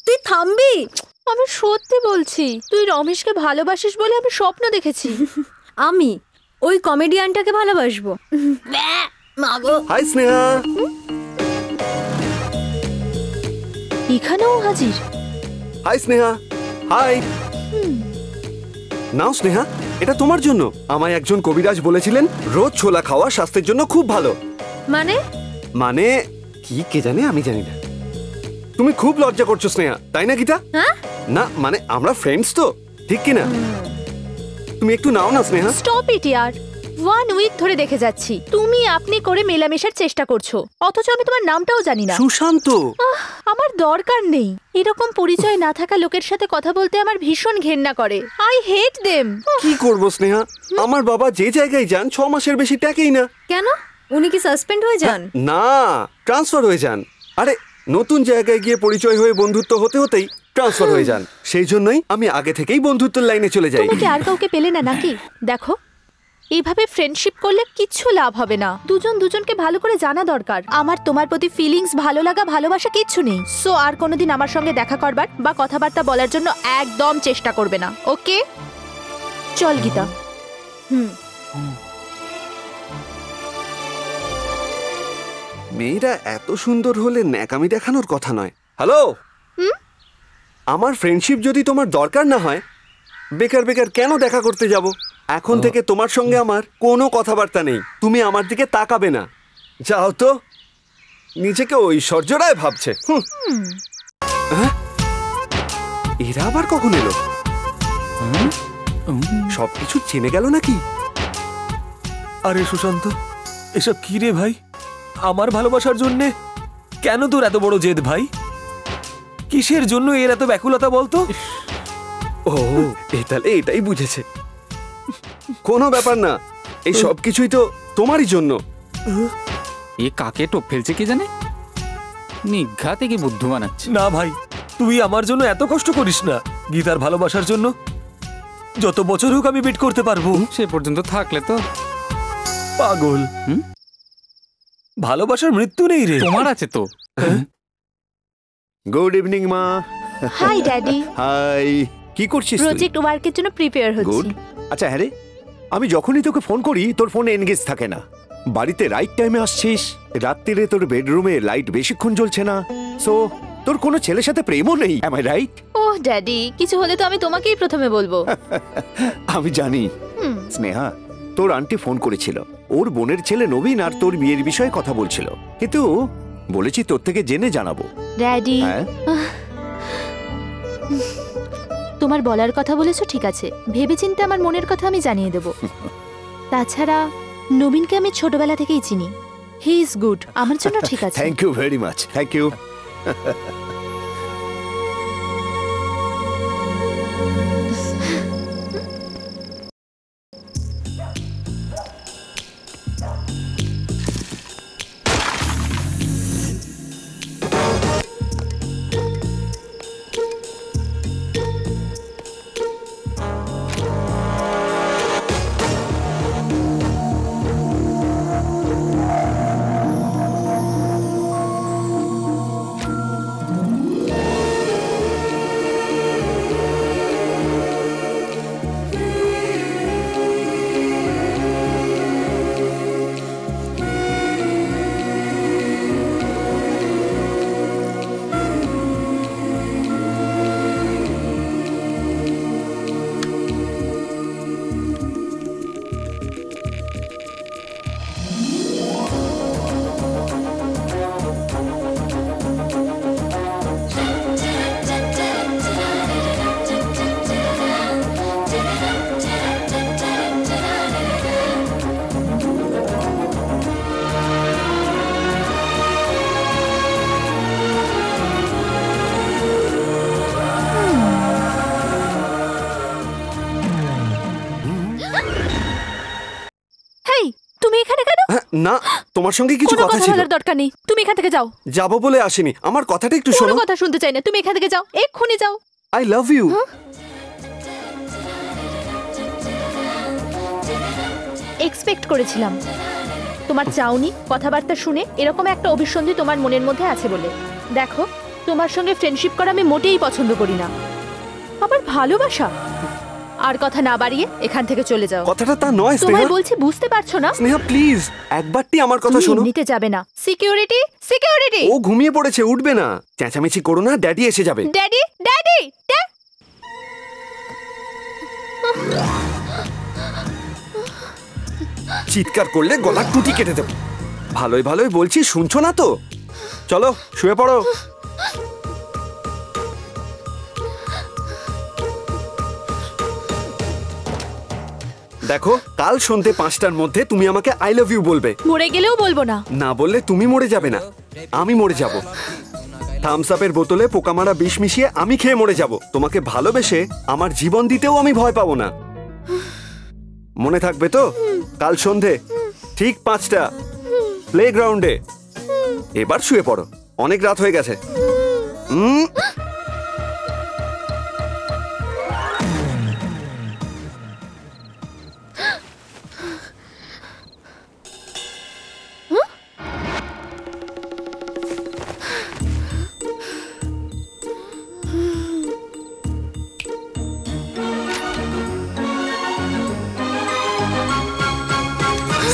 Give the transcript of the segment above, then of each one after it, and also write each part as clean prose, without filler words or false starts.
তুই থামবি? আমি সত্যি বলছি, তুই রমেশকে ভালোবাসিস বলে আমি স্বপ্ন দেখেছি। আমি ওই কমেডিয়ানটাকে ভালোবাসবো? হাই স্নেহা। এখানেও হাজির। হাই স্নেহা। হাই। নাও স্নেহা, এটা তোমার জন্য। আমায় একজন কবিরাজ বলেছিলেন রোজ ছোলা খাওয়া স্বাস্থ্যের জন্য খুব ভালো। মানে মানে কি কে জানে, আমি জানি না। তুমি খুব লজ্জা করছো স্নেহা, তাই না গীতা? হ্যাঁ না মানে আমরা ফ্রেন্ডস তো, ঠিক কি না? তুমি একটু নাও না স্নেহা। স্টপ ইট ইয়ার। 1 উইক ধরে দেখে যাচ্ছি তুমি আপনি করে মেলামেশার চেষ্টা করছো, অথচ আমি তোমার নামটাও জানি না। সুশান্ত। আমার দরকার নেই। এরকম পরিচয় না থাকা লোকের সাথে কথা বলতে আমার ভীষণ ঘেন্না করে। I hate them. কি করব স্নেহা, আমার বাবা যে জায়গায় যান 6 মাসের বেশি টাকেই না। কেন? উনি কি সাসপেন্ড হয়ে যান? না, ট্রান্সফার হয়ে যান। আরে নতুন জায়গায় গিয়ে পরিচয় হয়ে বন্ধুত্ব হতে হতেই ট্রান্সফার হয়ে যান। সেই জন্যই আমি আগে থেকেই বন্ধুত্বের লাইনে চলে যাই। তুমি কি আর কাউকে পেলে না নাকি? দেখো, এইভাবে ফ্রেন্ডশিপ করলে কিচ্ছু লাভ হবে না। দুজন দুজনকে ভালো করে জানা দরকার। আমার তোমার প্রতি ফিলিংস, ভালো লাগা, ভালোবাসা কিচ্ছু নেই। সো আর কোনোদিন আমার সঙ্গে দেখা করবার বা কথাবার্তা বলার জন্য একদম চেষ্টা করবে না, ওকে? চল গীতা। মেয়েরা এত সুন্দর হলে ন্যাকামি দেখানোর কথা নয়। হ্যালো, আমার ফ্রেন্ডশিপ যদি তোমার দরকার না হয়, বেকার বেকার কেন দেখা করতে যাব? এখন থেকে তোমার সঙ্গে আমার কোনো কথাবার্তা নেই। তুমি আমার দিকে তাকাবে না। যাও তো। নিজেকে ঐশ্বর্য রায় ভাবছে। হ্যাঁ? এরা আবার কখন এলো? সবকিছু চেনে গেল নাকি? আরে সুশান্ত, এসব কি রে ভাই? আমার ভালোবাসার জন্যে কেন তোর এত বড় জেদ ভাই? কিসের জন্য এর এত ব্যাকুলতা বলতো? ও, তাহলে এটাই বুঝেছে। কোনো ব্যাপার না, এই সব কিছুই তো তোমারই জন্য। এ কাকে টোপ ফেলছে কে জানে? নিঘা থেকে বুদ্ধু বানাচ্ছে। না ভাই, তুই আমার জন্য এত কষ্ট করিস না। গীতার ভালোবাসার জন্য যত বছর হোক আমি বেট করতে পারবো। সে পর্যন্ত থাকলে তো। পাগল। ভালোবাসার মৃত্যু নেই রে। তোমার আছে তো। গুড ইভিনিং মা। Hi daddy. হাই। কি করছিস তুই? প্রজেক্ট ওয়ার্কের জন্য প্রিপেয়ার গুড। হচ্ছি। আচ্ছা হ্যাঁ রে, আমি যখনই তোকে ফোন করি তোর ফোন এনগেজ থাকে না। বাড়িতে রাইট টাইমে আসছিস, রাত্রিরে তোর বেডরুমে লাইট বেশিক্ষণ জ্বলছে না। সো তোর কোনো ছেলের সাথে প্রেমও নেই, am I right? Oh daddy, কিছু হলে তো আমি তোমাকেই প্রথমে বলবো। আমি জানি। স্নেহা, তোর আন্টি ফোন করেছিল। ওর বোনের ছেলে নবীন আর তোর বিয়ের বিষয়ে কথা বলছিল, কিন্তু বলেছি তোর থেকে জেনে জানাবো। ড্যাডি, হ্যাঁ? তোমার বলার কথা বলেছো ঠিক আছে, ভেবেচিন্তে আমার মনের কথা আমি জানিয়ে দেব। তাছাড়া নবীনকে আমি ছোটবেলা থেকেই চিনি। হি ইজ গুড, আমার জন্য ঠিক আছে। Thank you very much. Thank you. না, তোমার সঙ্গে কিছু কোনো কথা কথা ছিল। বলার দরকার নেই, তুমি এখান থেকে যাও। যাবো বলে আসিনি, আমার কথাটা একটু শোনো। কোনো কথা শুনতে চাই না, তুমি এখান থেকে যাও, এক্ষুনি যাও। I love you. এক্সপেক্ট করেছিলাম তোমার চাউনি কথাবার্তা শুনে এরকম একটা অভিসন্ধি তোমার মনের মধ্যে আছে বলে। দেখো, তোমার সঙ্গে ফ্রেন্ডশিপ করা আমি মোটেই পছন্দ করি না। আবার ভালোবাসা? আর কথা না বাড়িয়ে এখান থেকে চলে যাও। কথাটা তা নয় তোমায় স্নেহা। বলছি, বুঝতে পারছো না? স্নেহা প্লিজ একবারটি আমার কথা তুমি শোনো। নিতে যাবে না। Security, security! ও ঘুমিয়ে পড়েছে, উঠবে না। চেঁচামেচি করো না, ড্যাডি এসে যাবে। Daddy, daddy! চিৎকার করলে গলার টুটি কেটে দেবো। ভালোই ভালোই বলছি, শুনছো না তো? চলো শুয়ে পড়ো। দেখো, কাল সন্ধ্যে 5টার মধ্যে তুমি আমাকে আই লাভ ইউ বলবে। মরে গেলেও বলবো না। না বললে তুমি মরে যাবে না, আমি মরে যাব। থামস আপের বোতলে পোকামারা বিষ মিশিয়ে আমি খেয়ে মরে যাব। তোমাকে ভালোবেসে আমার জীবন দিতেও আমি ভয় পাবো না। মনে থাকবে তো? কাল সন্ধে ঠিক 5টা, প্লেগ্রাউন্ডে। এবার শুয়ে পড়ো, অনেক রাত হয়ে গেছে।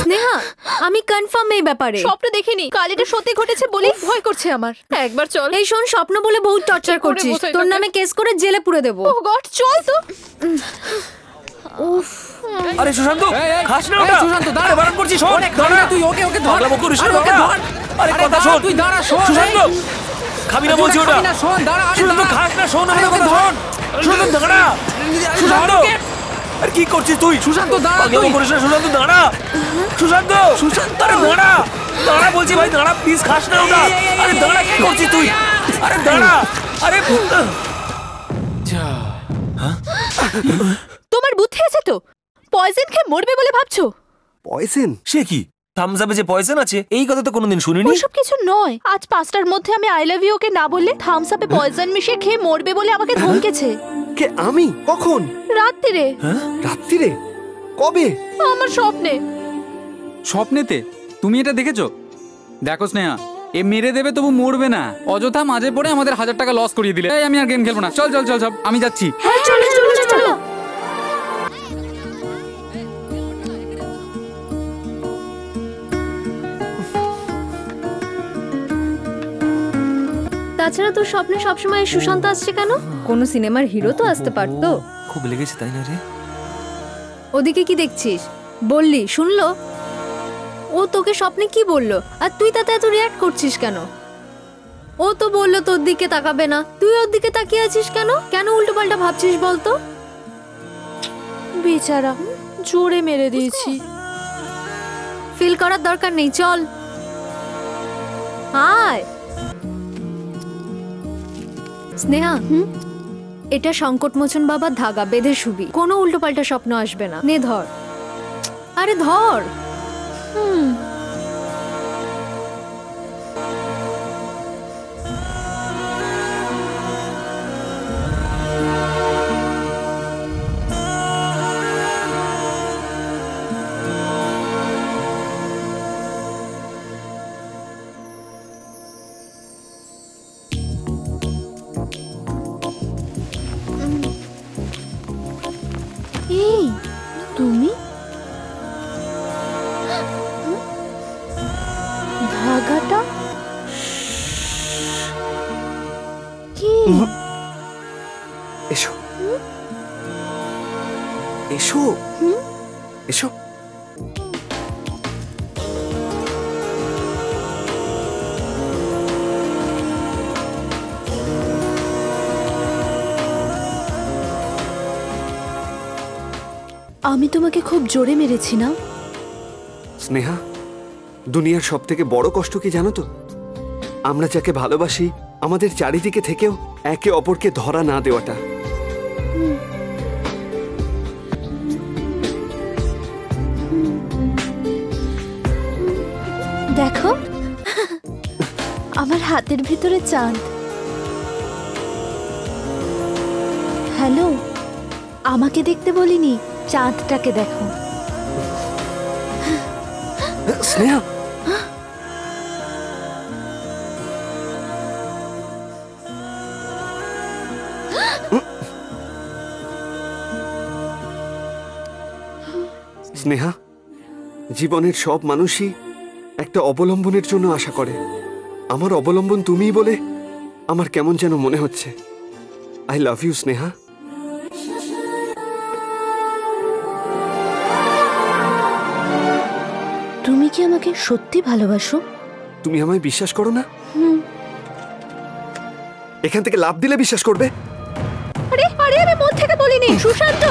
স্নেহা, আমি কনফার্ম এই ব্যাপারে। স্বপ্ন দেখিনি, কাল এটা সত্যি ঘটেছে বলেই ভয় করছে আমার। একবার চল। এই শোন, স্বপ্ন বলে বহুত টর্চার করছিস। বোঝাই তোর তোকে? নামে কেস করে জেলে পুরে দেবো। ও গড, চল তো। আরে সুশান্ত, এই, এই, খাস না এই, ওটা। সুশান্ত, দাঁড়া। আরে বারণ করছিস, শোন। ওরে, খাবি না তুই, ওকে ধর। পাগলামো করিস না, আরে ওকে দাঁড়া। ধর। আরে আরে কথা দাঁড়া, শোন। তুই দাঁড়া, শোন। সুশান্ত, খাবি না বলছি ওটা। খাবি না, শোন, দাঁড়া, আরে সুশান্ত, দাঁড়া। খাস না, শোন আরে আমার ওকে কথা, ধর। শোন। সুশান্ত, দাঁড়া। সুশান্ত, ওকে। আরে কি করছিস তুই? সুশান্ত, দাঁড়া পাগলামো তুই। করিস না, সুশান্ত, দাঁড়া। সুশান্ত, সুশান্ত, আরে দাঁড়া। দাঁড়া বলছি ভাই, দাঁড়া প্লিজ, খাস না ওটা। আরে দাঁড়া, কি করছিস তুই? আরে দাঁড়া। আরে তোমার বুদ্ধি আছে তো? পয়জন খেয়ে মরবে বলে ভাবছো? পয়সেন? সে কি? থামস আপে যে পয়জন আছে, এই কথা তো কোনোদিন শুনিনি। ওইসব কিছু নয়। আজ 5টার মধ্যে আমি আই লাভ ইউ ওকে না বললে থামস আপে পয়জন মিশিয়ে খেয়ে মরবে বলে আমাকে ধমকেছে। কে? আমি? কখন? রাত্রিরে, রাত্রিরে? কবে? আমার স্বপ্নে। স্বপ্নেতে? তুমি এটা দেখেছো? দেখো স্নেহা, এ মেরে দেবে তবু মরবে না। অযথা মাঝে পড়ে আমাদের 1000 টাকা লস করিয়ে দিলে। এই, আমি আর গেম খেলবো না। চল চল চল সব, আমি যাচ্ছি। হ্যাঁ, চলো চলো চলো। তাছাড়া তোর স্বপ্নে সবসময় সুশান্ত আসছে কেন? কোনো সিনেমার হিরো তো আসতে পারতো। খুব লেগেছে তাই না রে? ওদিকে কি দেখছিস? বললি, শুনলো? ও তোকে স্বপ্নে কি বললো আর তুই তাতে এত রিয়াক্ট করছিস কেন? ও তো বললো তোর দিকে তাকাবে না, তুই ওর দিকে তাকিয়ে আছিস কেন? কেন উল্টো পাল্টা ভাবছিস বলতো? বেচারা, জোরে মেরে দিয়েছি। ফিল করার দরকার নেই, চল আয়। স্নেহা, এটা সংকটমোচন বাবার ধাগা, বেঁধে শুবি। কোনো উল্টো পাল্টা স্বপ্ন আসবে না। নে ধর। আরে ধর। এই, তুমি? ধাগাটা কি? এসো এসো এসো। আমি তোমাকে খুব জোরে মেরেছি না? স্নেহা, দুনিয়ার সব থেকে বড় কষ্ট কি জানো তো? আমরা যাকে ভালোবাসি আমাদের চারিদিকে থেকেও একে অপরকে ধরা না দেওয়াটা। দেখো, আমার হাতের ভিতরে চাঁদ। হ্যালো, আমাকে দেখতে বলিনি, চাঁদটাকে দেখো। স্নেহা, স্নেহা, জীবনের সব মানুষই একটা অবলম্বনের জন্য আশা করে। আমার অবলম্বন তুমিই বলে আমার কেমন যেন মনে হচ্ছে। I love you Sneha. তুমি কি আমাকে সত্যি ভালোবাসো? তুমি আমায় বিশ্বাস করো না? এখান থেকে লাফ দিলে বিশ্বাস করবে? আরে আরে আমি মন থেকে বলিনি সুশান্ত।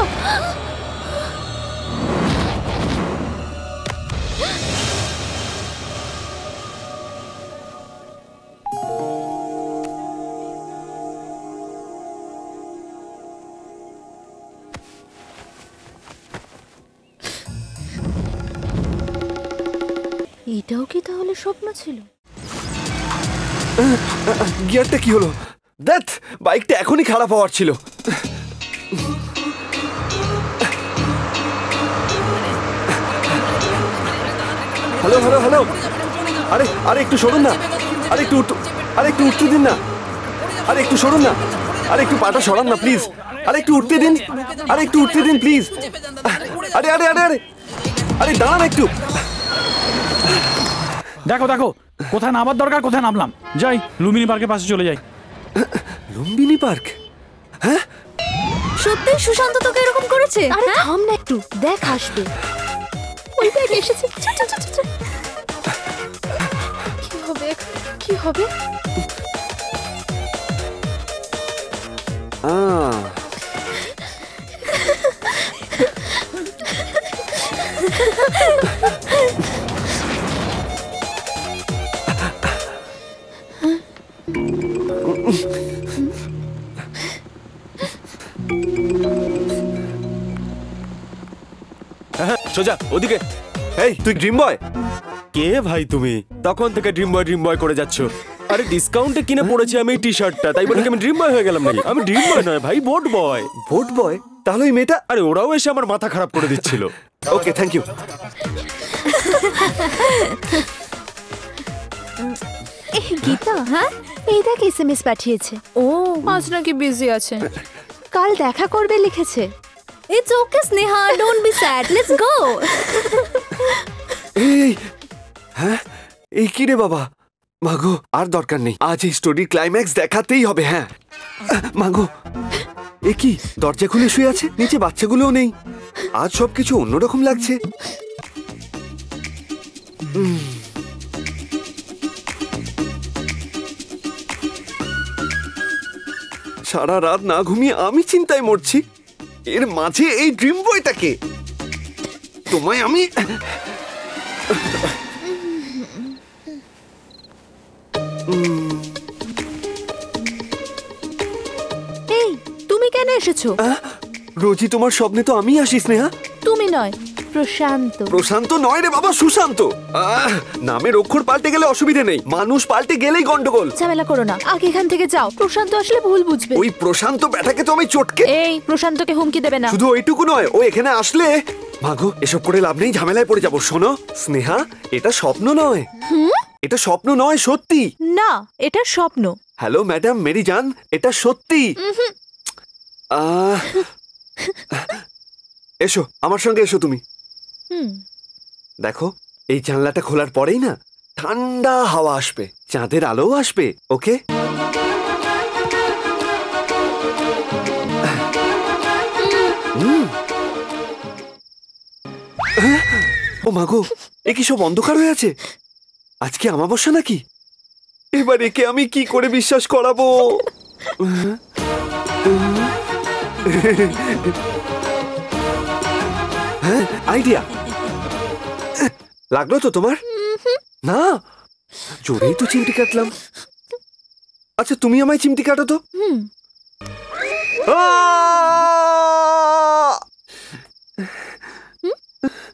এটাও কি তাহলে স্বপ্ন ছিল? গিয়ারটা কি হলো? দ্যাট বাইকটা এখনই খারাপ হওয়ার ছিল। হ্যালো হ্যালো হ্যালো, আরে আরে একটু সরুন না, আরে একটু উঠতে দিন না, আরে একটু সরুন না, আরে একটু পাটা সরান না প্লিজ, আরে একটু উঠতে দিন, আরে একটু উঠতে দিন প্লিজ। আরে আরে আরে আরে আরে দাঁড়ান একটু। দেখো দেখো কোথায় নামার দরকার, কোথায় নামলাম। যাই লুম্বিনী পার্কের পাশে চলে যাই। লুম্বিনী পার্ক? হ্যাঁ, সত্যি সুশান্ত তোকে এরকম করেছে? আরে থাম না একটু, দেখ আসবে। ওই দেখ এসেছে। কি হবে এখন? কি হবে? সোজা ওদিকে। এই তুই ড্রিম বয়? কে ভাই তুমি? তখন থেকে ড্রিম বয় করে যাচ্ছ। আরে ডিসকাউন্টে কিনে পড়েছি আমি এই টি শার্টটা, তাই বলে কি আমি ড্রিম বয় হয়ে গেলাম নাকি? আমি ড্রিম বয় নয় ভাই, বোট বয়। ভোট বয়? তাহলে ওই মেয়েটা? আরে ওরাও এসে আমার মাথা খারাপ করে দিচ্ছিল। Okay thank you. গীতা, হ্যাঁ এই দেখ এসএমএস পাঠিয়েছে। ও আজ নাকি বিজি আছে। কাল দেখা করবে লিখেছে। It's okay Sneha, don't be sad, let's go. এই হ্যাঁ, এই কি রে বাবা? মাগো আর দরকার নেই, আজ এই স্টোরির ক্লাইম্যাক্স দেখাতেই হবে। হ্যাঁ মাগো, এ কি দরজা খুলে শুয়ে আছে, নিচে বাচ্চাগুলোও নেই। আজ সবকিছু অন্যরকম লাগছে। সারা রাত না ঘুমিয়ে আমি চিন্তায় মরছি, এর মাঝে এই ড্রিম বয়টাকে। তোমায় আমি এই তুমি কেন এসেছো? রোজই তোমার স্বপ্নে তো আমি আসি স্নেহা। তুমি নয়, প্রশান্ত। প্রশান্ত নয় রে বাবা, সুশান্ত। নামের অক্ষর পাল্টে গেলে অসুবিধে নেই, মানুষ পাল্টে গেলেই গন্ডগোল। ঝামেলা করো না, আগে এখান থেকে যাও। প্রশান্ত আসলে ভুল বুঝবে। ওই প্রশান্ত ব্যাটাকে তো আমি চটকে। এই প্রশান্তকে হুমকি দেবে না। শুধু ওইটুকু নয়, ও এখানে আসলে মাগো এসব করে লাভ নেই, ঝামেলায় পড়ে যাবো। শোনো স্নেহা, এটা স্বপ্ন নয়, এটা স্বপ্ন নয়, সত্যি। না, এটা স্বপ্ন। হ্যালো ম্যাডাম মেরি জান, এটা সত্যি। এসো আমার সঙ্গে, এসো তুমি। দেখো এই জানলাটা খোলার পরেই না ঠান্ডা হাওয়া আসবে, চাঁদের আলোও আসবে। ওকে? ও মাগো, এ কি সব অন্ধকার হয়ে আছে? আজকে অমাবস্যা নাকি? এবার একে আমি কি করে বিশ্বাস করাবো? হ্যাঁ আইডিয়া লাগলো তো তোমার? না, জোরেই তো চিমটি কাটলাম। আচ্ছা তুমি আমায় চিমটি কাটো তো।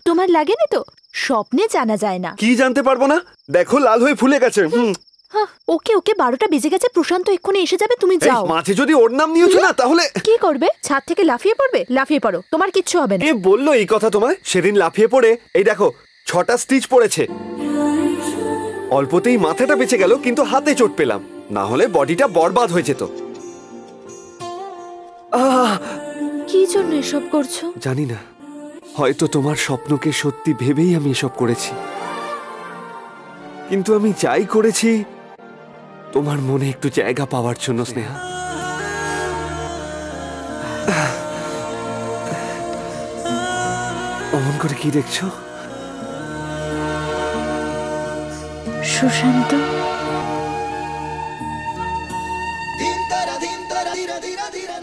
তোমার লাগেনি তো? স্বপ্নে জানা যায় না। কি জানতে পারবো না? দেখো লাল হয়ে ফুলে গেছে। ওকে ওকে, 12টা বেজে গেছে, প্রশান্ত এক্ষুনি এসে যাবে, তুমি এই, যাও। মাঝে যদি ওর নাম নিয়েছো না তাহলে কি করবে? ছাদ থেকে লাফিয়ে পড়বে? লাফিয়ে পড়ো, তোমার কিচ্ছু হবে না। কে বললো এই কথা তোমায়? সেদিন লাফিয়ে পড়ে এই দেখো 6টা স্টিচ পড়েছে। অল্পতেই মাথাটা বেঁচে গেল, কিন্তু হাতে চোট পেলাম, না হলে বডিটা বরবাদ হয়ে যেত। কি জন্য এসব করছো? জানি না, হয়তো তোমার স্বপ্নকে সত্যি ভেবেই আমি এসব করেছি, কিন্তু আমি যাই করেছি তোমার মনে একটু জায়গা পাওয়ার জন্য স্নেহা। অমন করে কি দেখছো? সুশান্ত,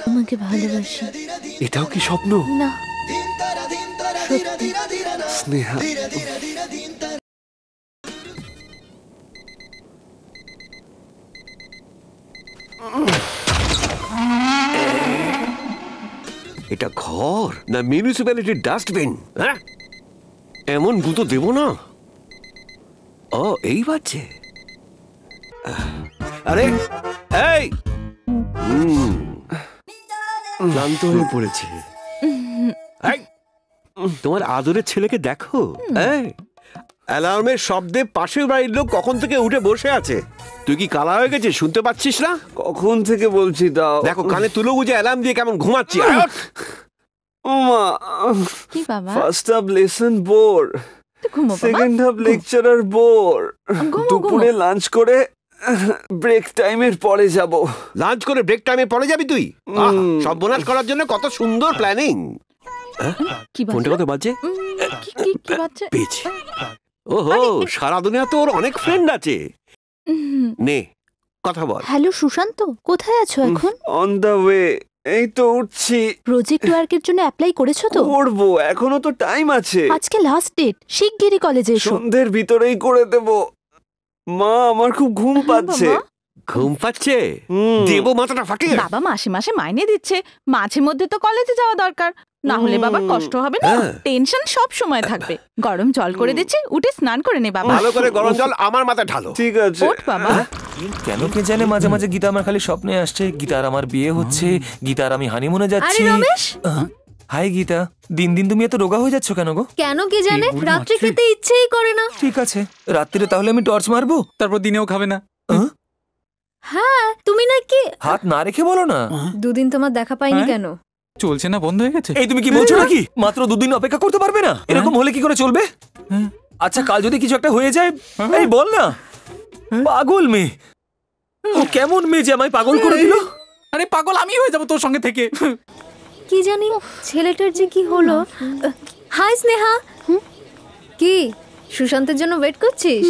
তোমাকে ভালোবাসি। এটাও কি স্বপ্ন? না, স্নেহা, এটা ঘর না মিউনিসিপ্যালিটির ডাস্টবিন? হ্যাঁ, এমন গুঁতো দেব না। ও এই বাচ্চে, আরে এই ক্লান্ত হয়ে পড়েছে। এই, তোমার আদরের ছেলেকে দেখো। অ্যালার্মের শব্দে পাশের বাড়ির লোক কখন থেকে উঠে বসে আছে। তুই কি কালা হয়ে গেছিস? শুনতে পাচ্ছিস না? কখন থেকে বলছি দাও। দেখো কানে তুলো গুজে অ্যালার্ম দিয়ে কেমন ঘুমাচ্ছি। মা, কি বাবা? ফার্স্ট হাফ লেসন বোর, ঘুমো বাবা। Second half lecturer bore. ঘুমো, দুপুরে লাঞ্চ করে ব্রেক টাইমের পরে যাব। লাঞ্চ করে ব্রেক টাইমে পড়ে যাবি তুই? সব বোনাস করার জন্য কত সুন্দর প্ল্যানিং। কি ফোনটা কত বাজে? কি বাচ্চা? পেয়েছি। ওহো, সারা দুনিয়া তো ওর অনেক ফ্রেন্ড আছে। নে কথা বল। হ্যালো সুশান্ত, কোথায় আছো এখন? অন দ্য ওয়ে, এই তো উঠছি। প্রজেক্ট ওয়ার্কের জন্য অ্যাপ্লাই করেছো তো? করবো, এখনো তো টাইম আছে। আজকে লাস্ট ডেট, শিগগিরই কলেজে এসো। সন্ধ্যের ভিতরেই করে দেব। মা, আমার খুব ঘুম পাচ্ছে। ঘুম পাচ্ছে? দেব মাথাটা ফাটিয়ে। বাবা মাসে মাসে মাইনে দিচ্ছে, মাঝে মধ্যে তো কলেজে যাওয়া দরকার, না হলে বাবার কষ্ট হবে না। টেনশন সব সময় থাকবে। গরম জল করে দিচ্ছে, উঠে স্নান করে নে বাবা। ভালো করে গরম জল আমার মাথায় ঢালো। ঠিক আছে। ওঠ বাবা। কেন কে জানে মাঝে মাঝে গীতা আমার খালি স্বপ্নে আসছে। গীতার আমার বিয়ে হচ্ছে, গীতার আমি হানিমুনে যাচ্ছি। আরে রমেশ, হাই গীতা, দিন দিন তুমি এত রোগা হয়ে যাচ্ছ কেন গো? কেন কে জানে, রাত্রে খেতে ইচ্ছেই করে না। ঠিক আছে, রাত্রিরে তাহলে আমি টর্চ মারবো। তারপর দিনেও খাবে না। হ্যাঁ, তুমি নাকি হাত না রেখে বলো না। দুদিন তোমার দেখা পাইনি কেন? চলছে না, বন্ধ হয়ে গেছে। এই তুমি কি বলছো নাকি? মাত্র দুদিন অপেক্ষা করতে পারবে না? এরকম হলে কি করে চলবে? আচ্ছা, কাল যদি কিছু একটা হয়ে যায়, এই বল না। পাগল মেয়ে, ও কেমন মেয়ে যে আমায় পাগল করে দিল? আরে পাগল আমি হয়ে যাবো তোর সঙ্গে থেকে। কি জানি ছেলেটার যে কি হলো। হাই স্নেহা, কি সুশান্তের জন্য ওয়েট করছিস?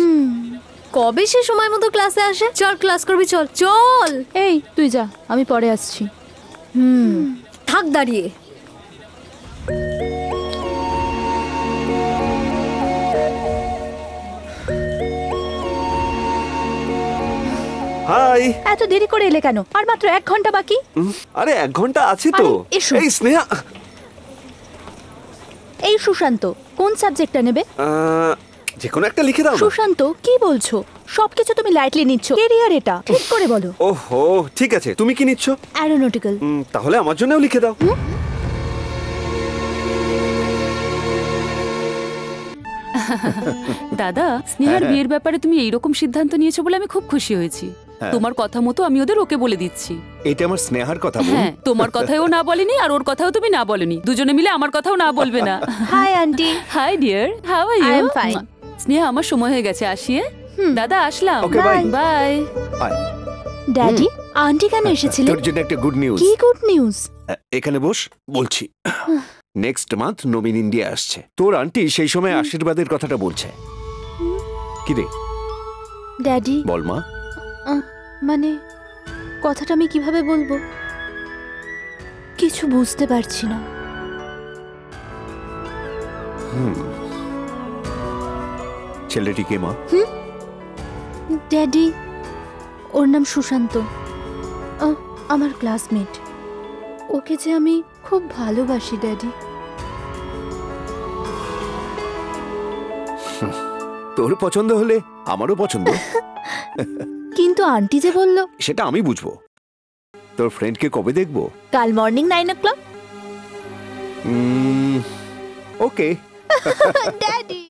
কবে সে সময় মতো ক্লাসে আসে? চল ক্লাস করবি, চল চল। এই তুই যা, আমি পরে আসছি। থাক দাঁড়িয়ে। হাই। এত দেরি করে এলে কেন? আর মাত্র 1 ঘন্টা বাকি। আরে 1 ঘন্টা আছে তো। আরে, এসো। এই স্নেহা, এই সুশান্ত, কোন সাবজেক্টটা নেবে? যে কোনো একটা লিখে দাও না। সুশান্ত, কি বলছো? সবকিছু তুমি লাইটলি নিচ্ছ। কেরিয়ার এটা, ঠিক করে বলো। ওহো, ঠিক আছে, তুমি কি নিচ্ছ? অ্যারোনটিক্যাল। তাহলে আমার জন্যও লিখে দাও। দাদা, স্নেহার বিয়ের ব্যাপারে তুমি এইরকম সিদ্ধান্ত নিয়েছো বলে আমি খুব খুশি হয়েছি। তোমার কথা মতো আমি ওদের ওকে বলে দিচ্ছি। এটা আমার স্নেহার কথা বল। হ্যাঁ, তোমার কথাও না বলেনি আর ওর কথাও তুমি না বলেনি, দুজনে মিলে আমার কথাও না বলবে না। Hi aunty. Hi dear, how are you? I am fine. Sneha, আমার সময় হয়ে গেছে, আসি। দাদা আসলাম। Okay, bye. Bye. Daddy, aunty কেন এসেছিলেন? তোর জন্য একটা গুড নিউজ। কি গুড নিউজ? এখানে বস, বলছি। নেক্সট মান্থ নবীন ইন্ডিয়া আসছে। তোর আন্টি সেই সময় আশীর্বাদের কথাটা বলছে। কি রে ড্যাডি, বল মা। মানে কথাটা আমি কিভাবে বলবো, কিছু বুঝতে পারছি না। ছেলেটি কে মা? ড্যাডি, ওর নাম সুশান্ত, আমার ক্লাসমেট। ওকে যে আমি খুব ভালোবাসি ড্যাডি। তোর পছন্দ হলে আমারও পছন্দ। কিন্তু আন্টি যে বলল। সেটা আমি বুঝবো। তোর ফ্রেন্ডকে কবে দেখবো? কাল মর্নিং 9 o'clock। ওকে। ড্যাডি।